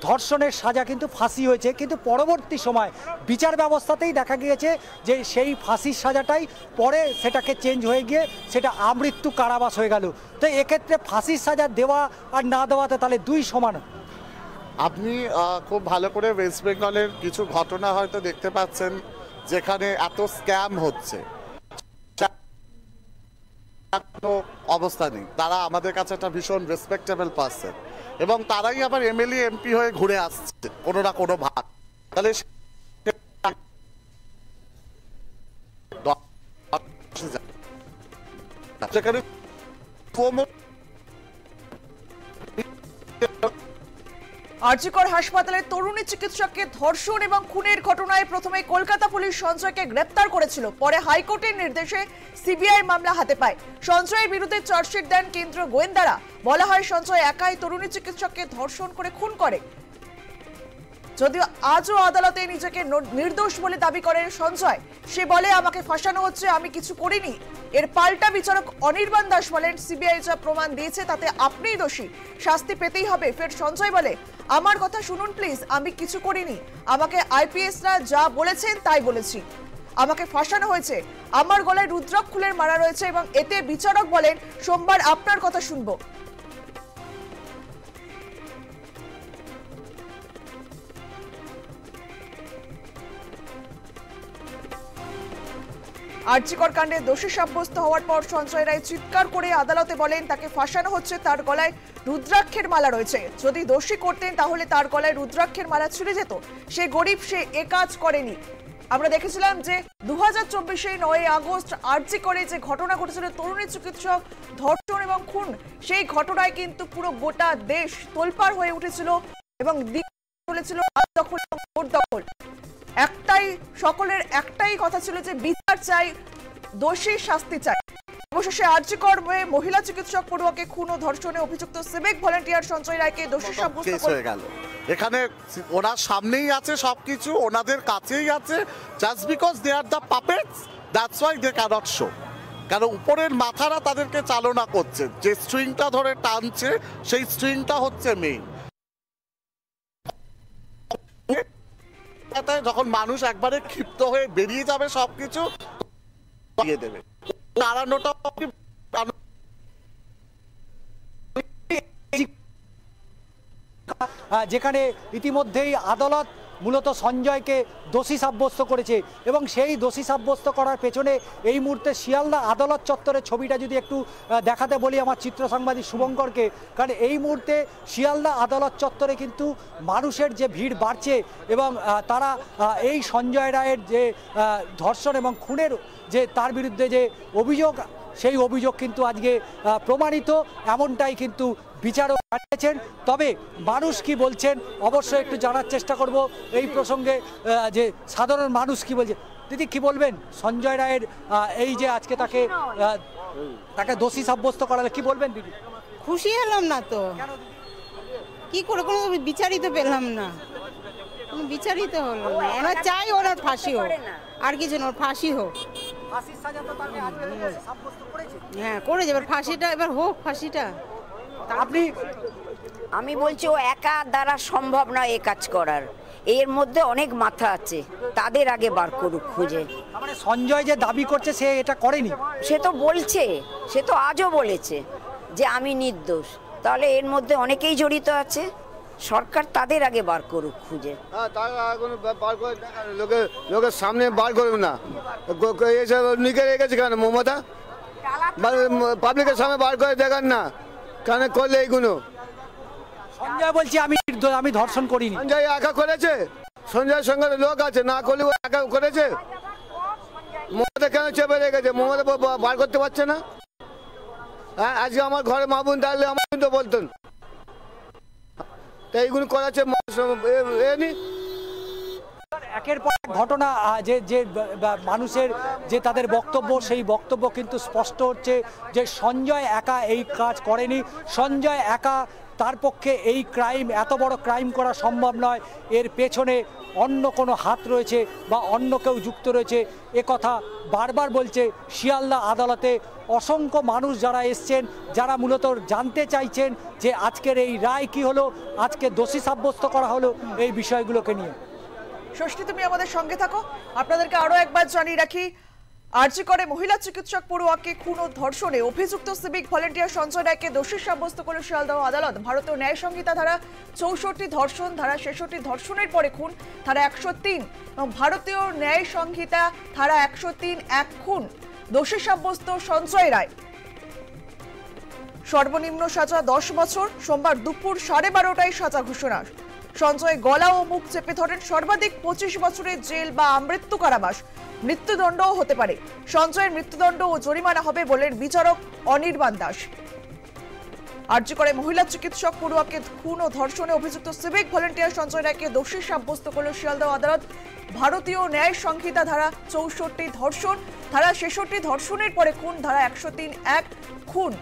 ধর্ষণের সাজা কিন্তু ফাঁসি হয়েছে, কিন্তু পরবর্তী সময় বিচার ব্যবস্থাতেই দেখা গিয়েছে যে সেই ফাঁসির সাজাটাই পরে সেটাকে চেঞ্জ হয়ে গিয়ে সেটা আমৃত্যু কারাবাস হয়ে গেল। তো এক্ষেত্রে ফাঁসির সাজা দেওয়া আর না দেওয়াতে তাহলে দুই সমান। আপনি খুব ভালো করে ওয়েস্ট বেঙ্গলের কিছু ঘটনা হয়তো দেখতে পাচ্ছেন যেখানে এত স্ক্যাম হচ্ছে, অবস্থা নেই। তারা আমাদের কাছে একটা ভীষণ রেসপেক্টেবল পার্সন এবং তারাই আবার এমএলএ এমপি হয়ে ঘুরে আসছে কোনো না কোনো ভাগ। তাহলে সেখানে আরজিকর হাসপাতালের তরুণী চিকিৎসককে ধর্ষণ এবং খুনের ঘটনায় প্রথমে কলকাতা পুলিশ সঞ্জয়কে গ্রেপ্তার করেছিল, পরে হাইকোর্টের নির্দেশে সিবিআই মামলা হাতে পায়। সঞ্জয়ের বিরুদ্ধে চার্জশিট দেন কেন্দ্রীয় গোয়েন্দারা। বলা হয় সঞ্জয় একাই তরুণী চিকিৎসককে ধর্ষণ করে খুন করে। যদিও আজও আদালতে নিজেকে নির্দোষ বলে দাবি করেন সঞ্জয়। সে বলে, আমাকে ফাঁসানো হচ্ছে, আমি কিছু করিনি। এর পাল্টা বিচারক অনির্বাণ দাস বলেন, সিবিআই যা প্রমাণ দিয়েছে তাতে আপনিই দোষী, শাস্তি পেতেই হবে। ফের সঞ্জয় বলে, আমার কথা শুনুন প্লিজ, আমি কিছু করিনি, আমাকে আইপিএসরা যা বলেছেন তাই বলেছি, আমাকে ফাঁসানো হয়েছে, আমার গলায় রুদ্রাক্ষরের মালা রয়েছে। এবং এতে বিচারক বলেন, সোমবার আপনার কথা শুনবো। আরজিকর কাণ্ডে দোষী সাব্যস্ত হওয়ার পর সঞ্জয় রায় চিৎকার করে আদালতে বলেন তাকে ফাঁসানো হচ্ছে, তার গলায় রুদ্রাক্ষের মালা রয়েছে, যদি দোষী করতেন তাহলে তার গলায় রুদ্রাক্ষের মালা ছিঁড়ে যেত। সে গরিব, সে এ কাজ করেনি। আমরা দেখেছিলাম যে 2024 9 আগস্ট আরজিকরে যে ঘটনা ঘটেছিল, তরুণী চিকিৎসক ধর্ষণ এবং খুন, সেই ঘটনায় কিন্তু পুরো গোটা দেশ তোলপাড় হয়ে উঠেছিল। এবং চলেছিল দখল এবং ভোট দখল। সকলের একটাই কথা ছিল যে বিচার চাই, দোষী শাস্তি চাই। অবশেষে আরজিকর মহিলা চিকিৎসক পড়ুয়াকে খুন ও ধর্ষণে অভিযুক্ত সিভিক ভলান্টিয়ার সঞ্জয় রায়কে দোষী সাব্যস্ত হয়ে গেল। এখানে ওনার সামনেই আছে সবকিছু, ওনাদের কাছেই আছে, just because they are the puppets, that's why they can't show. কারণ উপরের মাথারা তাদেরকে চালনা করছে, যে স্ট্রিংটা ধরে টানছে সেই স্ট্রিংটা হচ্ছে মেইন। যখন মানুষ একবারে ক্ষিপ্ত হয়ে বেরিয়ে যাবে সবকিছু দিয়ে দেবে, দাঁড়ানোটা যেখানে ইতিমধ্যেই আদালত মূলত সঞ্জয়কে দোষী সাব্যস্ত করেছে এবং সেই দোষী সাব্যস্ত করার পেছনে এই মুহূর্তে শিয়ালদা আদালত চত্বরের ছবিটা যদি একটু দেখাতে বলি আমার চিত্র সাংবাদিক শুভঙ্করকে, কারণ এই মুহূর্তে শিয়ালদা আদালত চত্বরে কিন্তু মানুষের যে ভিড় বাড়ছে এবং তারা এই সঞ্জয় রায়ের যে ধর্ষণ এবং খুনের যে তার বিরুদ্ধে যে অভিযোগ, সেই অভিযোগ কিন্তু আজকে প্রমাণিত, এমনটাই কিন্তু বিচারক জানিয়েছেন। তবে মানুষ কি বলছেন অবশ্যই একটু জানার চেষ্টা করব এই প্রসঙ্গে, যে সাধারণ মানুষ কি বলছে। দিদি কি বলবেন সঞ্জয় রায়ের এই যে আজকে তাকে দোষী সাব্যস্ত করালে, কি বলবেন দিদি? খুশি হলাম না তো, কি করে কোনো বিচারিত পেলাম না, কোনো বিচারিত হলো না। ওরা চাই ওনার ফাঁসি হোক, আর কিছু না, ওর ফাঁসি হোক। হ্যাঁ করেছে, এবার ফাঁসিটা এবার হোক, ফাঁসিটা। আমি বলছি ও একা দ্বারা সম্ভব নয় এ কাজ করার, এর মধ্যে অনেক মাথা আছে, তাদের আগে বার করুক খুঁজে। মানে সঞ্জয় যে দাবি করছে সে এটা করেনি, সে তো বলছে, সে তো আজও বলেছে যে আমি নির্দোষ, তাহলে এর মধ্যে অনেকেই জড়িত আছে, সরকার তাদের আগে বার করুক খুঁজে। লোকের সামনে বার করবে না, নিকে রেখেছে কেন মমতা? পাবলিকের সামনে বার করে দেখান না, কেন করলে এইগুলো? সঞ্জয় বলছি আমি ধর্ষণ করিনি। সঞ্জয় একা করেছে, সঞ্জয়ের সঙ্গে লোক আছে, না করলে ও একা করেছে। মমতা কেন চেপে রেখেছে? মমতা বার করতে পারছে না? হ্যাঁ, আজকে আমার ঘরে মা বোন থাকলে আমার তো বলতেন, তাই এইগুলো করাচ্ছে একের পর এক ঘটনা, যে মানুষের যে তাদের বক্তব্য, সেই বক্তব্য কিন্তু স্পষ্ট হচ্ছে যে সঞ্জয় একা এই কাজ করেনি, সঞ্জয় একা তার পক্ষে এই ক্রাইম, এত বড় ক্রাইম করা সম্ভব নয়, এর পেছনে অন্য কোনো হাত রয়েছে বা অন্য কেউ যুক্ত রয়েছে, এ কথা বারবার বলছে শিয়ালদা আদালতে অসংখ্য মানুষ যারা এসছেন, যারা মূলত জানতে চাইছেন যে আজকের এই রায় কি হলো, আজকে দোষী সাব্যস্ত করা হলো এই বিষয়গুলোকে নিয়ে। ষষ্ঠী, তুমি আমাদের সঙ্গে থাকো। আপনাদেরকে আরো একবার জানিয়ে রাখি, আরজিকরে মহিলা চিকিৎসক পড়ুয়াকে খুন ও ধর্ষণে অভিযুক্ত সিভিক ভলান্টিয়ার সঞ্জয় রায়কে দোষী সাব্যস্ত করল শিয়ালদহ আদালত। ভারতীয় ন্যায় সংহিতা ধারা 64 ধর্ষণ, ধারা 66 ধর্ষণের পরে খুন, ধারা 103 এবং ভারতীয় ন্যায় সংহিতা ধারা 103 এক খুন, দোষী সাব্যস্ত সঞ্জয় রায়। সর্বনিম্ন সাজা 10 বছর। সোমবার দুপুর 12:30টায় সাজা ঘোষণা। সঞ্জয় গলা ও মুখ চেপে ধরেন। সর্বাধিক 25 বছরের জেল বা আমৃত্যু কারাবাস, মৃত্যুদণ্ডও হতে পারে। সঞ্জয়ের মৃত্যুদণ্ড ও জরিমানা হবে বলেন বিচারক অনির্বাণ দাস। আরজিকরে মহিলা চিকিৎসক পড়ুয়াকে খুন ও ধর্ষণে অভিযুক্ত সিভিক ভলান্টিয়ার সঞ্জয় রায়কে দোষী সাব্যস্ত করল শিয়ালদহ আদালত। ভারতীয় ন্যায় সংহিতা ধারা 64 ধর্ষণ, ধারা 66 ধর্ষণের পরে খুন, ধারা 103 এক খুন।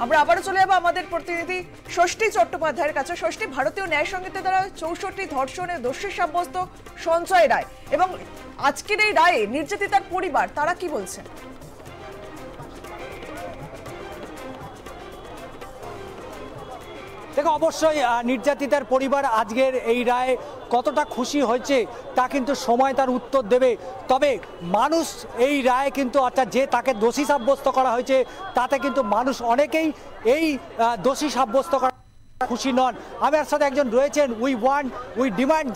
আমরা আবারও চলে যাবো আমাদের প্রতিনিধি ষষ্ঠী চট্টোপাধ্যায়ের কাছে। ষষ্ঠী, ভারতীয় ন্যায় সংহিতা দ্বারা 64 ধর্ষণে দোষী সাব্যস্ত সঞ্জয় রায় এবং আজকের এই রায়ে নির্যাতিতার পরিবার তারা কি বলছেন? দেখো, অবশ্যই নির্যাতিতার পরিবার আজকের এই রায়ে কতটা খুশি হয়েছে তা কিন্তু সময় তার উত্তর দেবে। তবে মানুষ এই রায়ে কিন্তু, অর্থাৎ যে তাকে দোষী সাব্যস্ত করা হয়েছে তাতে কিন্তু মানুষ অনেকেই এই দোষী সাব্যস্ত করা খুশি নন। আমার সাথে একজন রয়েছেন। উই ডিমান্ড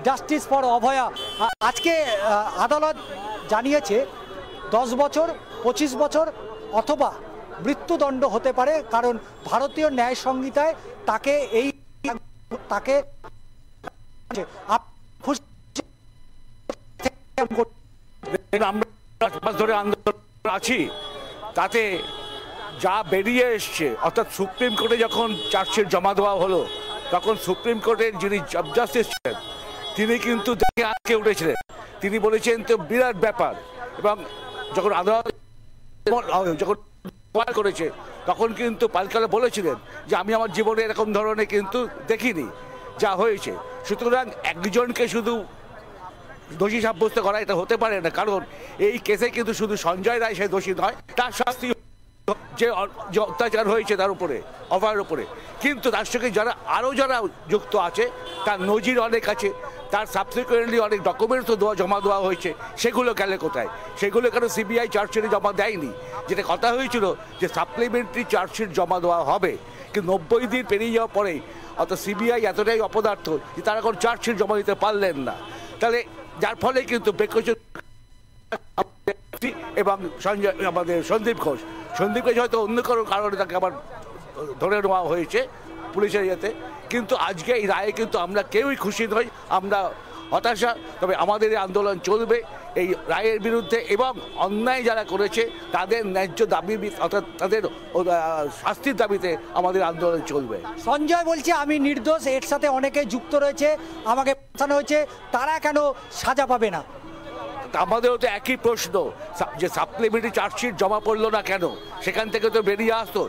জাস্টিস ফর অভয়া। আজকে আদালত জানিয়েছে 10 বছর, 25 বছর অথবা মৃত্যুদণ্ড হতে পারে, কারণ ভারতীয় ন্যায় সংহিতায় তাকে আমরা ধরে আন্দোলন আছি, তাতে যা বেরিয়ে এসছে, অর্থাৎ সুপ্রিম কোর্টে যখন চার্জশিট জমা দেওয়া হলো তখন সুপ্রিম কোর্টের যিনি চিফ জাস্টিস ছিলেন তিনি কিন্তু দেখে আটকে উঠেছিলেন। তিনি বলেছেন তো বিরাট ব্যাপার, এবং যখন আদালত যখন করেছে তখন কিন্তু পালকালে বলেছিলেন যে আমি আমার জীবনে এরকম ধরনের কিন্তু দেখিনি যা হয়েছে। সুতরাং একজনকে শুধু দোষী সাব্যস্ত করা এটা হতে পারে না, কারণ এই কেসে কিন্তু শুধু সঞ্জয় রায় সে দোষী নয়, তার শাস্তি যে অত্যাচার হয়েছে তার উপরে, অভয়ের উপরে, কিন্তু তার সঙ্গে যারা যুক্ত আছে তার নজির অনেক আছে, তার সাবসিকুয়েন্টলি অনেক ডকুমেন্টসও জমা দেওয়া হয়েছে, সেগুলো গেল কোথায়? সেগুলো কেন সিবিআই চার্জশিটে জমা দেয়নি? যেটা কথা হয়েছিল যে সাপ্লিমেন্টারি চার্জশিট জমা দেওয়া হবে, কিন্তু 90 দিন পেরিয়ে যাওয়ার পরেই অর্থাৎ সিবিআই এতটাই অপদার্থ যে তারা এখন চার্জশিট জমা দিতে পারলেন না। তাহলে যার ফলে কিন্তু এবং আমাদের সন্দীপ ঘোষ হয়তো অন্য কোনো কারণে তাকে আবার ধরে নেওয়া হয়েছে পুলিশের ইয়েতে, কিন্তু আজকে এই রায়ে কিন্তু আমরা কেউই খুশি নই, আমরা হতাশা। তবে আমাদের এই আন্দোলন চলবে এই রায়ের বিরুদ্ধে, এবং অন্যায় যারা করেছে তাদের ন্যায্য দাবি অর্থাৎ তাদের শাস্তির দাবিতে আমাদের আন্দোলন চলবে। সঞ্জয় বলছে আমি নির্দোষ, এর সাথে অনেকে যুক্ত রয়েছে, আমাকে ফাঁসানো হয়েছে, তারা কেন সাজা পাবে না? আমাদেরও তো একই প্রশ্ন যে সাপ্লিমেন্টারি চার্জশিট জমা পড়লো না কেন? সেখান থেকে তো বেরিয়ে আসতো।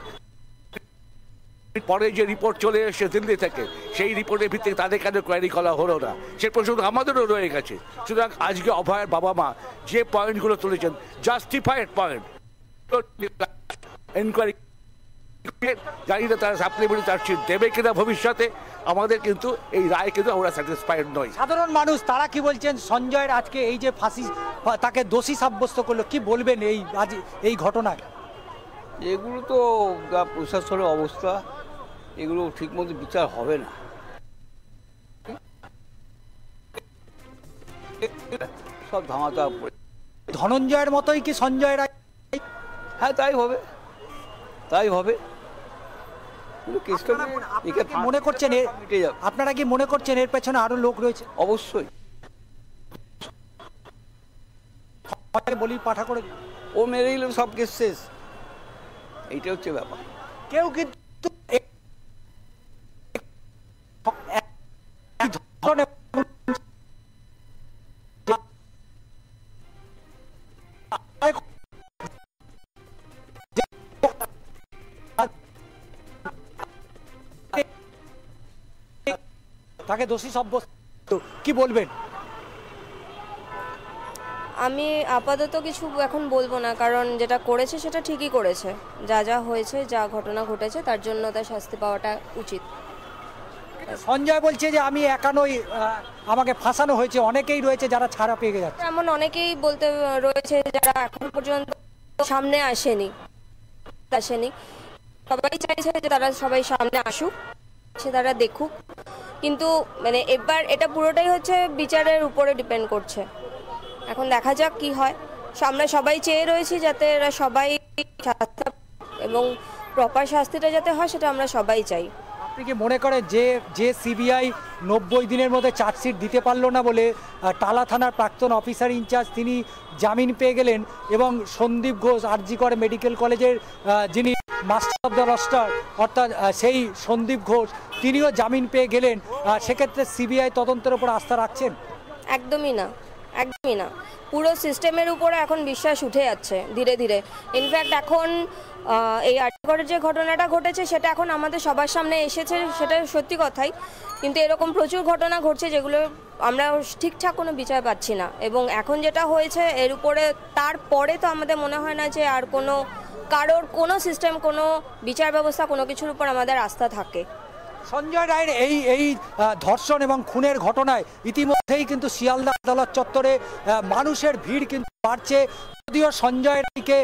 পরে যে রিপোর্ট চলে এসেছে দিল্লি থেকে, সেই রিপোর্টের ভিত্তিতে তাদের কেন কোয়ারি করা হলো না, সে প্রশ্ন আমাদেরও রয়ে গেছে। সুতরাং আজকে অভয়ের বাবা মা যে পয়েন্টগুলো তুলেছেন জাস্টিফাইড পয়েন্ট, এনকোয়ারি জানি না তারা সাপ্লিমেন্টারি চার্জশিট দেবে কিনা ভবিষ্যতে, আমাদের কিন্তু এই রায় কিন্তু আমরা স্যাটিসফাইড নই। সাধারণ মানুষ তারা কি বলছেন? সঞ্জয়ের আজকে এই যে ফাঁসি, তাকে দোষী সাব্যস্ত করলো, কি বলবেন এই ঘটনায়? এগুলো তো যা প্রশাসনের অবস্থা, এগুলো ঠিকমতো বিচার হবে না। সব ধামাতা ধনঞ্জয়ের মতোই কি সঞ্জয় রায়? হ্যাঁ, তাই হবে, তাই হবে। মনে করছেন আপনারা কি মনে করছেন এর পেছনে আরো লোক রয়েছে? অবশ্যই। বলি পাঠা করে ও মেরে দিল, সব কেস শেষ, এইটা হচ্ছে ব্যাপার। কেউ কিন্তু তাকে দোষী সাব্যস্ত, কি বলবেন? আমি আপাতত কিছু এখন বলবো না, কারণ যেটা করেছে সেটা ঠিকই করেছে, যা হয়েছে, যা ঘটনা ঘটেছে তার জন্য তার শাস্তি পাওয়াটা উচিত। সঞ্জয় বলছে যে আমি একা নই, আমাকে ফাঁসানো হয়েছে, অনেকেই রয়েছে যারা ছাড়া পেয়ে যাচ্ছে। এমন অনেকেই বলতে রয়েছে যারা এখন পর্যন্ত সামনে আসেনি। সবাই চাইছে যে তারা সবাই সামনে আসুক, তারা দেখুক, কিন্তু মানে এবার এটা পুরোটাই হচ্ছে বিচারের উপরে ডিপেন্ড করছে। এখন দেখা যাক কি হয়। আমরা সবাই চেয়ে রয়েছি যাতে এরা সবাই এবং প্রপার শাস্তিটা যাতে হয়, সেটা আমরা সবাই চাই। আপনি কি মনে করেন যে সিবিআই 90 দিনের মধ্যে চার্জশিট দিতে পারলো না বলে টালা থানার প্রাক্তন অফিসার ইনচার্জ তিনি জামিন পেয়ে গেলেন, এবং সন্দীপ ঘোষ আরজি কর মেডিকেল কলেজের যিনি মাস্টার অফ দ্য রস্টার অর্থাৎ সেই সন্দীপ ঘোষ তিনিও জামিন পেয়ে গেলেন, সেক্ষেত্রে সিবিআই তদন্তের উপর আস্থা রাখছেন? একদমই না, একদমই না। পুরো সিস্টেমের উপরে এখন বিশ্বাস উঠে যাচ্ছে ধীরে ধীরে। ইনফ্যাক্ট এখন এই আর্টিকলের যে ঘটনাটা ঘটেছে সেটা এখন আমাদের সবার সামনে এসেছে, সেটা সত্যি কথাই, কিন্তু এরকম প্রচুর ঘটনা ঘটছে যেগুলো আমরা ঠিকঠাক কোনো বিচার পাচ্ছি না। এবং এখন যেটা হয়েছে এর উপরে তারপরে তো আমাদের মনে হয় না যে আর কারোর কোনো সিস্টেম, কোনো বিচার ব্যবস্থা, কোনো কিছুর উপর আমাদের আস্থা থাকে। সঞ্জয় রায়ের এই ধর্ষণ এবং খুনের ঘটনায় ইতিমধ্যেই কিন্তু শিয়ালদা আদালত চত্বরে মানুষের ভিড় কিন্তু বাড়ছে, যদিও সঞ্জয় রায়কে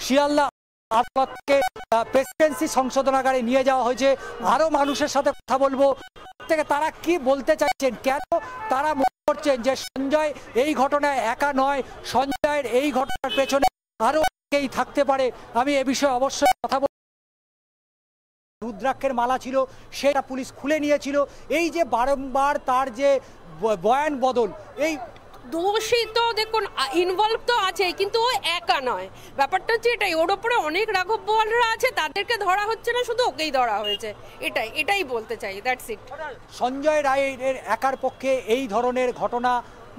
শিয়ালদা আদালতকে প্রেসিডেন্সি সংশোধনাগারে নিয়ে যাওয়া হয়েছে। আরো মানুষের সাথে কথা বলবো, থেকে তারা কি বলতে চাইছেন, কেন তারা মনে করছেন যে সঞ্জয় এই ঘটনায় একা নয়, সঞ্জয়ের এই ঘটনার পেছনে আরো অনেকেই থাকতে পারে। আমি এ বিষয়ে অবশ্যই কথা বলবো। রুদ্রাক্ষের মালা ছিল সেটা পুলিশ খুলে নিয়েছিল। এই যে বারংবার তার যে বয়ান বদল, এই দোষী তো দেখুন ইনভলভ তো আছে, কিন্তু ও একা নয়। ব্যাপারটা হচ্ছে এটাই, ওর ওপরে অনেক রাঘব বোয়ালরা আছে, তাদেরকে ধরা হচ্ছে না, শুধু ওকেই ধরা হয়েছে। এটাই বলতে চাই, দ্যাটস ইট। সঞ্জয় রায়ের একার পক্ষে এই ধরনের ঘটনা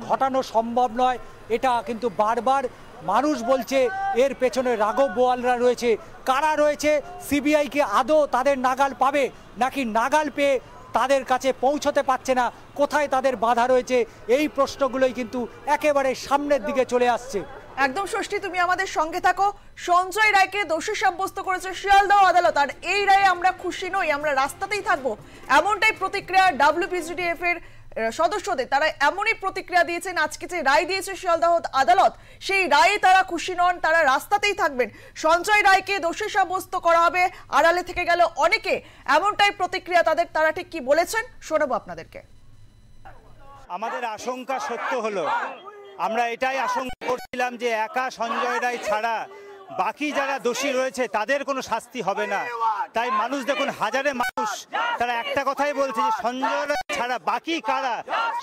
ঘটানো সম্ভব নয়, এটা কিন্তু বারবার মানুষ বলছে। এর পেছনে রাঘব বোয়ালরা রয়েছে। কারা রয়েছে? সিবিআই কি আদৌ তাদের নাগাল পাবে, নাকি নাগাল পেয়ে তাদের কাছে পৌঁছতে পারছে না? কোথায় তাদের বাধা রয়েছে? এই প্রশ্নগুলোই কিন্তু একেবারে সামনের দিকে চলে আসছে। একদম ষষ্ঠী, তুমি আমাদের সঙ্গে থাকো। সঞ্জয় রায়কে দোষী সাব্যস্ত করেছে শিয়ালদহ আদালত, আর এই রায়ে আমরা খুশি নই, আমরা রাস্তাতেই থাকবো, এমনটাই প্রতিক্রিয়া WBGDF এর সদস্যদের। তারা এমনই প্রতিক্রিয়া দিয়েছেন। আজকে যে রায় দিয়েছে শিয়ালদহ আদালত, সেই রায়ে তারা খুশি নন, তারা রাস্তাতেই থাকবেন। সঞ্জয় রায়কে দোষী সাব্যস্ত করা হবে, আড়ালে থেকে গেল অনেকে, এমনটাই প্রতিক্রিয়া তাদের। তারা ঠিক কি বলেছেন শোনাবো আপনাদেরকে। আমাদের আশঙ্কা সত্য হলো, আমরা এটাই আশঙ্কা করছিলাম যে একা সঞ্জয় রায় ছাড়া বাকি যারা দোষী রয়েছে তাদের কোনো শাস্তি হবে না। তাই মানুষ দেখুন, হাজারে মানুষ তারা একটা কথাই বলছে যে সঞ্জয় রায় ছাড়া বাকি কারা,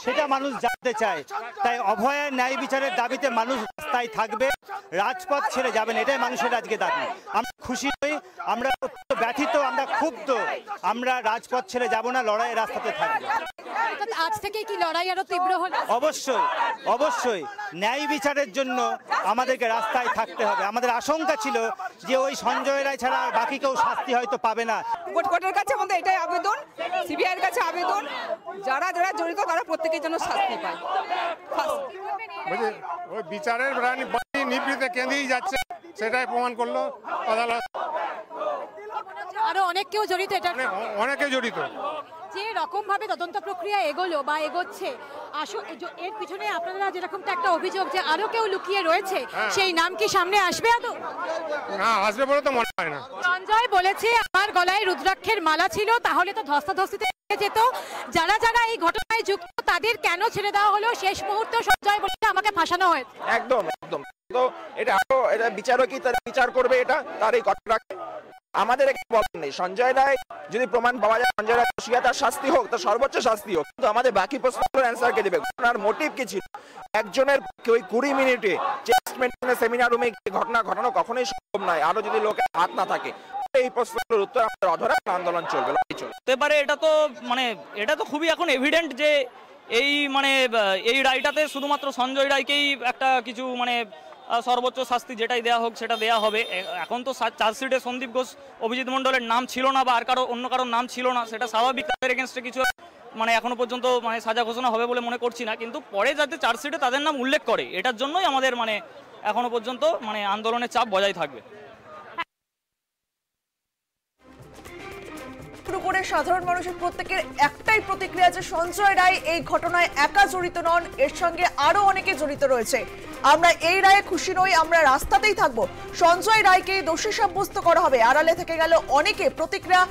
সেটা মানুষ জানতে চায়। তাই অভয়ের ন্যায় বিচারের দাবিতে মানুষ রাস্তায় থাকবে, রাজপথ ছেড়ে যাবেন, এটাই মানুষের আজকে দাবি। আমরা খুশি হই, আমরা ব্যথিত, আমরা ক্ষুব্ধ, আমরা রাজপথ ছেড়ে যাব না, লড়াইয়ের রাস্তাতে থাকবো। আজ থেকে কি লড়াই আরো তীব্র হলো? অবশ্যই অবশ্যই, ন্যায় বিচারের জন্য আমাদেরকে রাস্তায় থাকতে হবে। আমাদের আশঙ্কা ছিল যে ওই সঞ্জয় রায় ছাড়া বাকি কেউ শাস্তি হয়তো পাবে না। কোর্টের কাছে আমাদের এটাই আবেদন, সিবিআইয়ের কাছে আবেদন, যারা যারা জড়িত তারা প্রত্যেকের জন্য শাস্তি পায়। ওই বিচারের নিবৃত্তে কেঁদেই যাচ্ছে, সেটাই প্রমাণ করলো আদালত। আরো অনেক কেউ জড়িত, এটা অনেকে জড়িত। যে রকম ভাবে তদন্ত প্রক্রিয়া এগোলো বা এগোচ্ছে, এর পিছনে আপনারা যেরকমটা একটা অভিযোগ যে আরো কেউ লুকিয়ে রয়েছে, সেই নাম কি সামনে আসবে? আদৌ না আসবে বলে তো মনে হয় না। সঞ্জয় বলেছে আমার গলায় রুদ্রাক্ষের মালা ছিল, তাহলে তো ধস্তাধস্তিতে যেত। যারা যারা এই ঘটনায় যুক্ত তাদের কেন ছেড়ে দেওয়া হলো? শেষ মুহূর্তে সঞ্জয় বলেছে আমাকে ফাঁসানো হয়েছে। একদম একদম, তো এটা বিচারকই তার বিচার করবে, এটা তার এই ঘটনাকে আমাদের বলার নেই। সঞ্জয় রায় যদি প্রমাণ পাওয়া যায় সঞ্জয় রায় দোষী, তার শাস্তি হোক, তার সর্বোচ্চ শাস্তি হোক, কিন্তু আমাদের বাকি প্রশ্নের অ্যান্সার কে দেবে? ঘটনার মোটিভ কি ছিল? একজনের ওই 20 মিনিটে সেমিনার রুমে ঘটনা ঘটানো কখনোই সম্ভব নয়, আরো যদি লোকের হাত না থাকে। এই প্রশ্নের উত্তর আমাদের অধরা আন্দোলন চলবে, হতে পারে। এটা তো খুবই এখন এভিডেন্ট যে এই রায়টাতে শুধুমাত্র সঞ্জয় রায়কেই একটা কিছু সর্বোচ্চ শাস্তি যেটাই দেওয়া হোক সেটা দেওয়া হবে। এখন তো চার্জশিটে সন্দীপ ঘোষ, অভিজিৎ মণ্ডলের নাম ছিল না, বা আর অন্য কারোর নাম ছিল না, সেটা স্বাভাবিক। তাদের এগেনস্টে কিছু এখনো পর্যন্ত সাজা ঘোষণা হবে বলে মনে করছি না, কিন্তু পরে যাতে চার্জশিটে তাদের নাম উল্লেখ করে, এটার জন্যই আমাদের এখনো পর্যন্ত আন্দোলনের চাপ বজায় থাকবে। করে সাধারণ মানুষের প্রত্যেকের একটাই প্রতিক্রিয়া যে সঞ্জয় রায় এই ঘটনায় একা জড়িত নন, এর সঙ্গে আরো অনেকে জড়িত রয়েছে। আমরা এই রায়ে খুশি নই, আমরা রাস্তাতেই থাকবো। সঞ্জয় রায়কে দোষী সাব্যস্ত করা হবে, আড়ালে থেকে গেল অনেকে। প্রতিক্রিয়া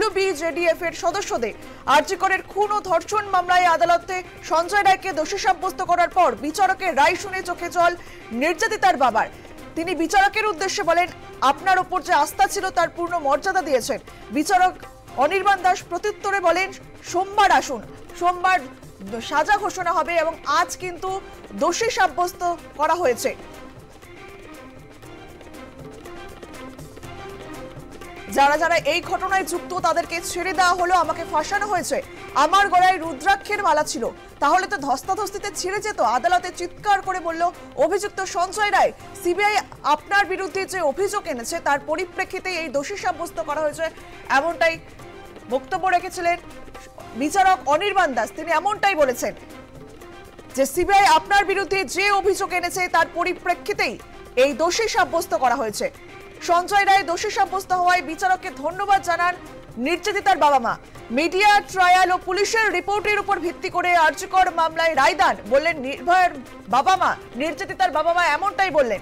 WBGDF এর সদস্যদের। আরজি করের খুন ও ধর্ষণ মামলায় আদালতে সঞ্জয় রায়কে দোষী সাব্যস্ত করার পর বিচারকের রায় শুনে চোখে জল নির্যাতিতার বাবার। তিনি বিচারকের উদ্দেশ্যে বলেন, আপনার ওপর যে আস্থা ছিল তার পূর্ণ মর্যাদা দিয়েছেন। বিচারক অনির্বাণ দাস প্রত্যুত্তরে বলেন, সোমবার আসুন, সোমবার সাজা ঘোষণা হবে এবং আজ কিন্তু দোষী সাব্যস্ত করা হয়েছে। যারা যারা এই ঘটনায় যুক্ত তাদেরকে ছেড়ে দেওয়া হলো, আমাকে ফাঁসানো হয়েছে, আমার গলায় রুদ্রাক্ষের মালা ছিল, তাহলে তো ধস্তাধস্তিতে ছিঁড়ে যেত। আদালতে চিৎকার করে বলল অভিযুক্ত সঞ্জয় রায়। সিবিআই আপনার বিরুদ্ধে যে অভিযোগ এনেছে তার পরিপ্রেক্ষিতে এই দোষী সাব্যস্ত করা হয়েছে, এমনটাই বক্তব্য রেখেছিলেন বিচারক অনির্বাণ দাস। তিনি এমনটাই বলেছেন যে সিবিআই আপনার বিরুদ্ধে যে অভিযোগ এনেছে তার পরিপ্রেক্ষিতেই এই দোষী সাব্যস্ত করা হয়েছে। সঞ্জয় রায় দোষী সাব্যস্ত হওয়ায় বিচারককে ধন্যবাদ জানান নির্যাতিতার বাবা মা। মিডিয়া ট্রায়াল ও পুলিশের রিপোর্টের উপর ভিত্তি করে আরজি কর মামলায় রায়দান, বললেন নির্ভয়ার বাবা মা, নির্যাতিতার বাবা মা এমনটাই বললেন।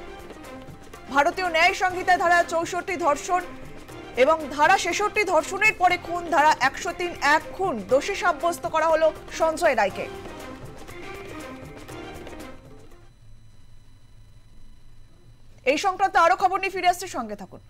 ভারতীয় ন্যায় সংহিতায় ধারা 64 ধর্ষণ এবং ধারা 66 ধর্ষণের পরে খুন, ধারা 103(1) খুন দোষী সাব্যস্ত করা হলো সঞ্জয় রায়কে। এই সংক্রান্ত আরো খবর নিয়ে ফিরে আসছে, সঙ্গে থাকুন।